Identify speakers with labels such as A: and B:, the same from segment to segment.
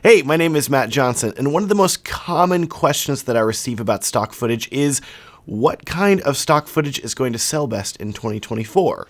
A: Hey, my name is Matt Johnson, and one of the most common questions that I receive about stock footage is, what kind of stock footage is going to sell best in 2024?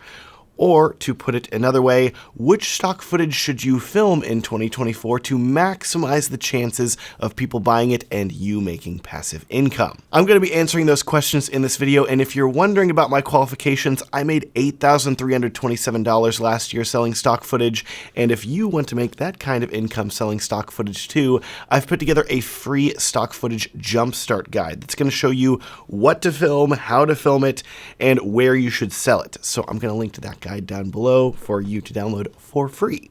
A: Or, to put it another way, which stock footage should you film in 2024 to maximize the chances of people buying it and you making passive income? I'm going to be answering those questions in this video, and if you're wondering about my qualifications, I made $8,327 last year selling stock footage, and if you want to make that kind of income selling stock footage too, I've put together a free stock footage jumpstart guide that's going to show you what to film, how to film it, and where you should sell it. So I'm going to link to that guide down below for you to download for free.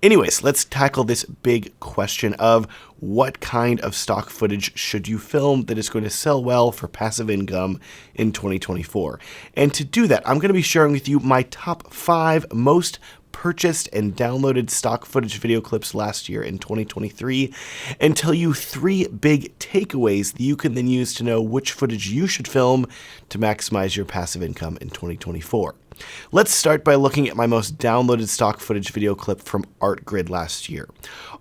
A: Anyways, let's tackle this big question of what kind of stock footage should you film that is going to sell well for passive income in 2024. And to do that, I'm going to be sharing with you my top 5 most purchased and downloaded stock footage video clips last year in 2023 and tell you 3 big takeaways that you can then use to know which footage you should film to maximize your passive income in 2024. Let's start by looking at my most downloaded stock footage video clip from ArtGrid last year.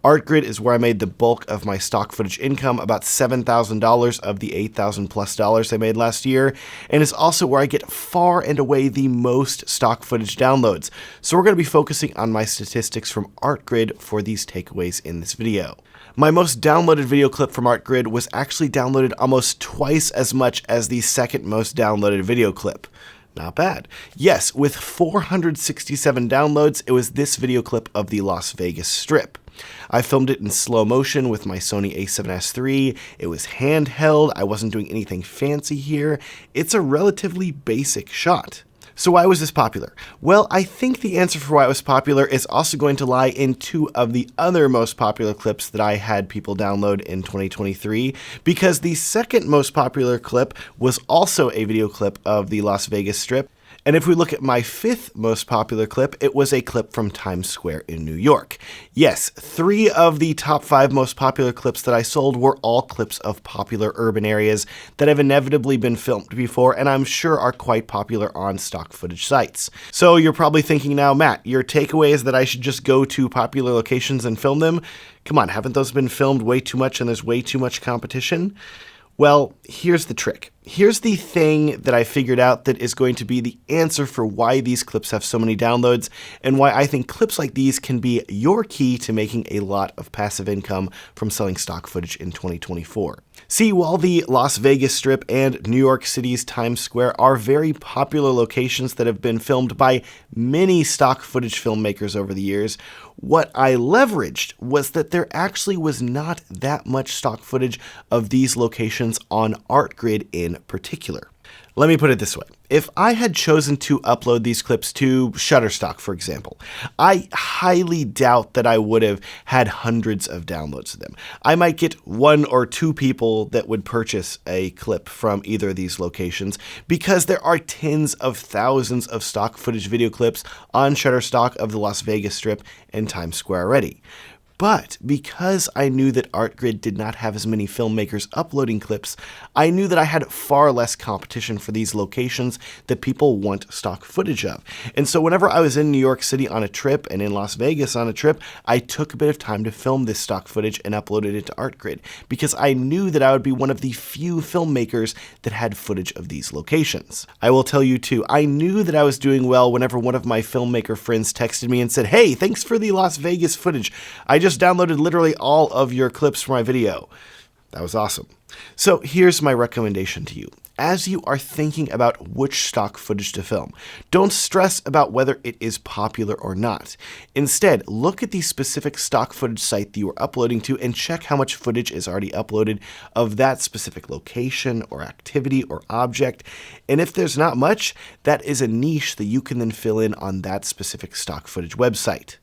A: ArtGrid is where I made the bulk of my stock footage income, about $7,000 of the $8,000 plus I made last year, and is also where I get far and away the most stock footage downloads. So we're going to be focusing on my statistics from ArtGrid for these takeaways in this video. My most downloaded video clip from ArtGrid was actually downloaded almost twice as much as the second most downloaded video clip. Not bad. Yes, with 467 downloads, it was this video clip of the Las Vegas Strip. I filmed it in slow motion with my Sony a7S III. It was handheld. I wasn't doing anything fancy here. It's a relatively basic shot. So why was this popular? Well, I think the answer for why it was popular is also going to lie in 2 of the other most popular clips that I had people download in 2023, because the second most popular clip was also a video clip of the Las Vegas Strip. And if we look at my 5th most popular clip, it was a clip from Times Square in New York. Yes, 3 of the top 5 most popular clips that I sold were all clips of popular urban areas that have inevitably been filmed before and I'm sure are quite popular on stock footage sites. So you're probably thinking now, Matt, your takeaway is that I should just go to popular locations and film them? Come on, haven't those been filmed way too much and there's way too much competition? Well, here's the trick. Here's the thing that I figured out that is going to be the answer for why these clips have so many downloads and why I think clips like these can be your key to making a lot of passive income from selling stock footage in 2024. See, while the Las Vegas Strip and New York City's Times Square are very popular locations that have been filmed by many stock footage filmmakers over the years, what I leveraged was that there actually was not that much stock footage of these locations on ArtGrid in particular. Let me put it this way. If I had chosen to upload these clips to Shutterstock, for example, I highly doubt that I would have had hundreds of downloads of them. I might get 1 or 2 people that would purchase a clip from either of these locations because there are tens of thousands of stock footage video clips on Shutterstock of the Las Vegas Strip and Times Square already. But because I knew that ArtGrid did not have as many filmmakers uploading clips, I knew that I had far less competition for these locations that people want stock footage of. And so whenever I was in New York City on a trip and in Las Vegas on a trip, I took a bit of time to film this stock footage and uploaded it to ArtGrid because I knew that I would be one of the few filmmakers that had footage of these locations. I will tell you too, I knew that I was doing well whenever one of my filmmaker friends texted me and said, "Hey, thanks for the Las Vegas footage. I just downloaded literally all of your clips for my video." That was awesome. So here's my recommendation to you. As you are thinking about which stock footage to film, don't stress about whether it is popular or not. Instead, look at the specific stock footage site that you are uploading to and check how much footage is already uploaded of that specific location or activity or object. And if there's not much, that is a niche that you can then fill in on that specific stock footage website.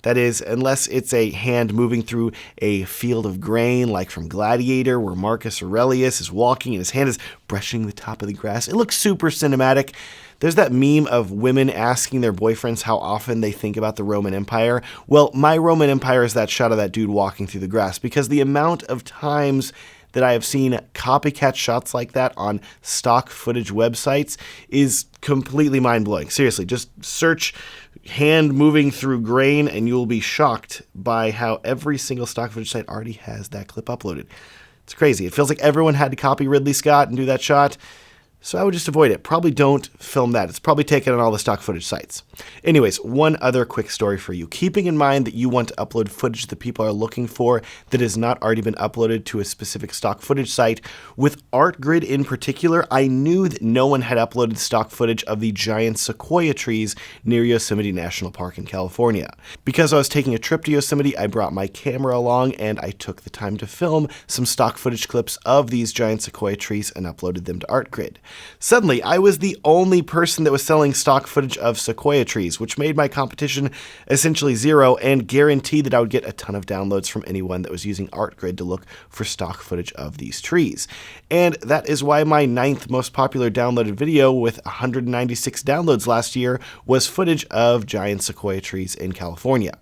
A: That is, unless it's a hand moving through a field of grain, like from Gladiator, where Marcus Aurelius is walking and his hand is brushing the top of the grass. It looks super cinematic. There's that meme of women asking their boyfriends how often they think about the Roman Empire. Well, my Roman Empire is that shot of that dude walking through the grass, because the amount of times that I have seen copycat shots like that on stock footage websites is completely mind-blowing. Seriously, just search hand moving through grain and you'll be shocked by how every single stock footage site already has that clip uploaded. It's crazy. It feels like everyone had to copy Ridley Scott and do that shot. So I would just avoid it. Probably don't film that. It's probably taken on all the stock footage sites. Anyways, one other quick story for you. Keeping in mind that you want to upload footage that people are looking for that has not already been uploaded to a specific stock footage site, with ArtGrid in particular, I knew that no one had uploaded stock footage of the giant sequoia trees near Yosemite National Park in California. Because I was taking a trip to Yosemite, I brought my camera along and I took the time to film some stock footage clips of these giant sequoia trees and uploaded them to ArtGrid. Suddenly, I was the only person that was selling stock footage of sequoia trees, which made my competition essentially zero and guaranteed that I would get a ton of downloads from anyone that was using ArtGrid to look for stock footage of these trees. And that is why my 9th most popular downloaded video with 196 downloads last year was footage of giant sequoia trees in California.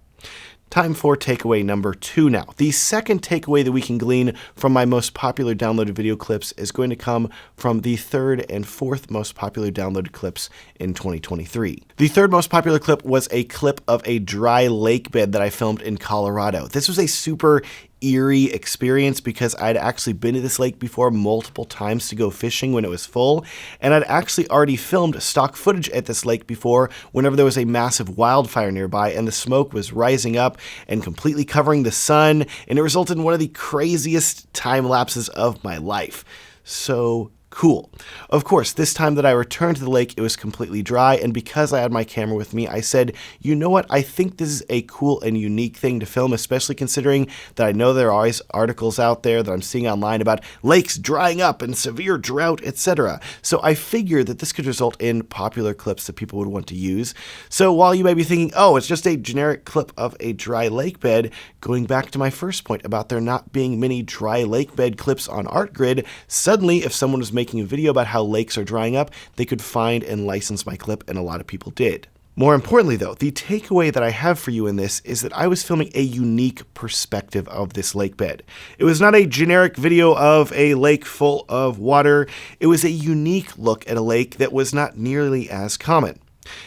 A: Time for takeaway number 2 now. The second takeaway that we can glean from my most popular downloaded video clips is going to come from the 3rd and 4th most popular downloaded clips in 2023. The 3rd most popular clip was a clip of a dry lake bed that I filmed in Colorado. This was a super eerie experience because I'd actually been to this lake before multiple times to go fishing when it was full, and I'd actually already filmed stock footage at this lake before whenever there was a massive wildfire nearby and the smoke was rising up and completely covering the sun, and it resulted in one of the craziest time lapses of my life. So cool. Of course, this time that I returned to the lake, it was completely dry, and because I had my camera with me, I said, you know what, I think this is a cool and unique thing to film, especially considering that I know there are always articles out there that I'm seeing online about lakes drying up and severe drought, etc. So I figured that this could result in popular clips that people would want to use. So while you may be thinking, oh, it's just a generic clip of a dry lake bed, going back to my first point about there not being many dry lake bed clips on ArtGrid, suddenly if someone was making a video about how lakes are drying up, they could find and license my clip, and a lot of people did. More importantly though, the takeaway that I have for you in this is that I was filming a unique perspective of this lake bed. It was not a generic video of a lake full of water. It was a unique look at a lake that was not nearly as common.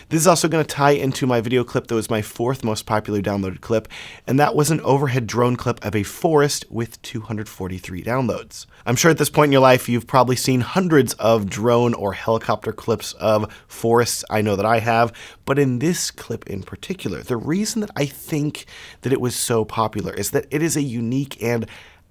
A: This is also going to tie into my video clip that was my 4th most popular downloaded clip, and that was an overhead drone clip of a forest with 243 downloads. I'm sure at this point in your life you've probably seen hundreds of drone or helicopter clips of forests. I know that I have, but in this clip in particular, the reason that I think that it was so popular is that it is a unique and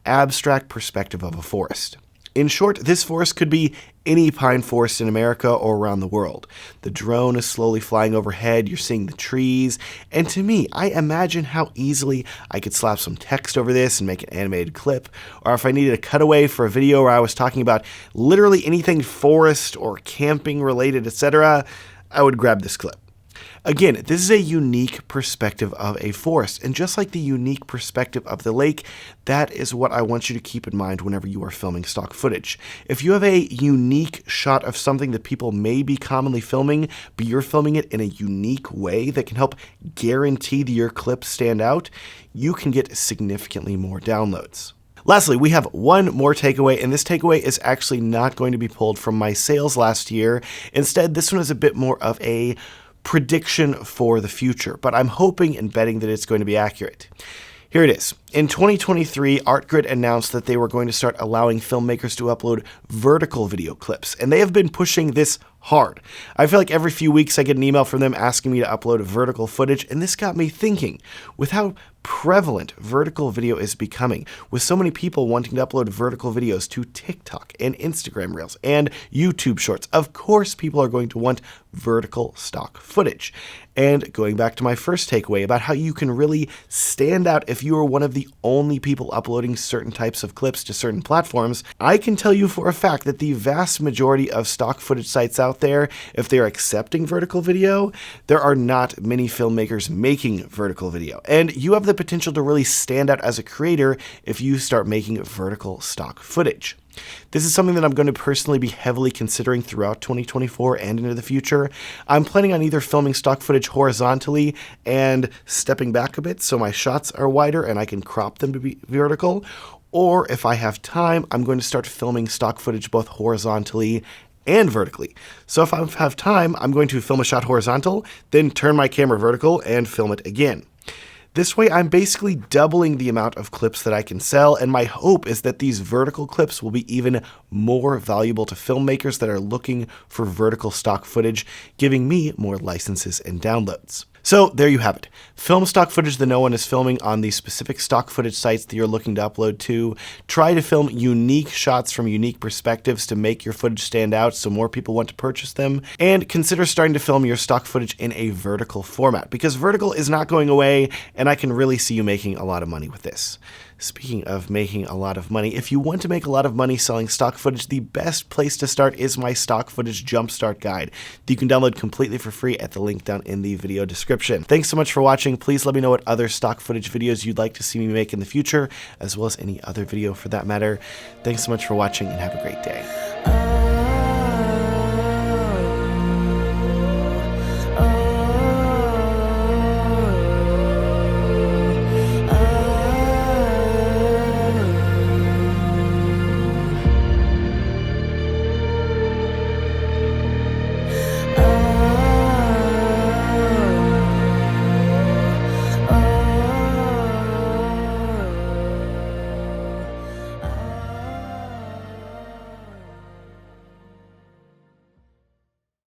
A: abstract perspective of a forest. In short, this forest could be any pine forest in America or around the world. The drone is slowly flying overhead, you're seeing the trees, and to me, I imagine how easily I could slap some text over this and make an animated clip, or if I needed a cutaway for a video where I was talking about literally anything forest or camping related, etc., I would grab this clip. Again, this is a unique perspective of a forest, and just like the unique perspective of the lake, that is what I want you to keep in mind whenever you are filming stock footage. If you have a unique shot of something that people may be commonly filming, but you're filming it in a unique way that can help guarantee that your clips stand out, you can get significantly more downloads. Lastly, we have one more takeaway, and this takeaway is actually not going to be pulled from my sales last year. Instead, this one is a bit more of a prediction for the future, but I'm hoping and betting that it's going to be accurate. Here it is. In 2023, ArtGrid announced that they were going to start allowing filmmakers to upload vertical video clips, and they have been pushing this hard. I feel like every few weeks I get an email from them asking me to upload vertical footage, and this got me thinking, with how prevalent vertical video is becoming, with so many people wanting to upload vertical videos to TikTok and Instagram Reels and YouTube Shorts, of course people are going to want vertical stock footage. And going back to my first takeaway about how you can really stand out if you are one of the only people uploading certain types of clips to certain platforms, I can tell you for a fact that the vast majority of stock footage sites out there, if they're accepting vertical video, there are not many filmmakers making vertical video. And you have the potential to really stand out as a creator if you start making vertical stock footage. This is something that I'm going to personally be heavily considering throughout 2024 and into the future. I'm planning on either filming stock footage horizontally and stepping back a bit so my shots are wider and I can crop them to be vertical, or if I have time, I'm going to start filming stock footage both horizontally and vertically. So if I have time, I'm going to film a shot horizontal, then turn my camera vertical and film it again. This way, I'm basically doubling the amount of clips that I can sell, and my hope is that these vertical clips will be even more valuable to filmmakers that are looking for vertical stock footage, giving me more licenses and downloads. So there you have it. Film stock footage that no one is filming on the specific stock footage sites that you're looking to upload to. Try to film unique shots from unique perspectives to make your footage stand out so more people want to purchase them. And consider starting to film your stock footage in a vertical format, because vertical is not going away, and I can really see you making a lot of money with this. Speaking of making a lot of money, if you want to make a lot of money selling stock footage, the best place to start is my stock footage jumpstart guide that you can download completely for free at the link down in the video description. Thanks so much for watching. Please let me know what other stock footage videos you'd like to see me make in the future, as well as any other video for that matter. Thanks so much for watching and have a great day.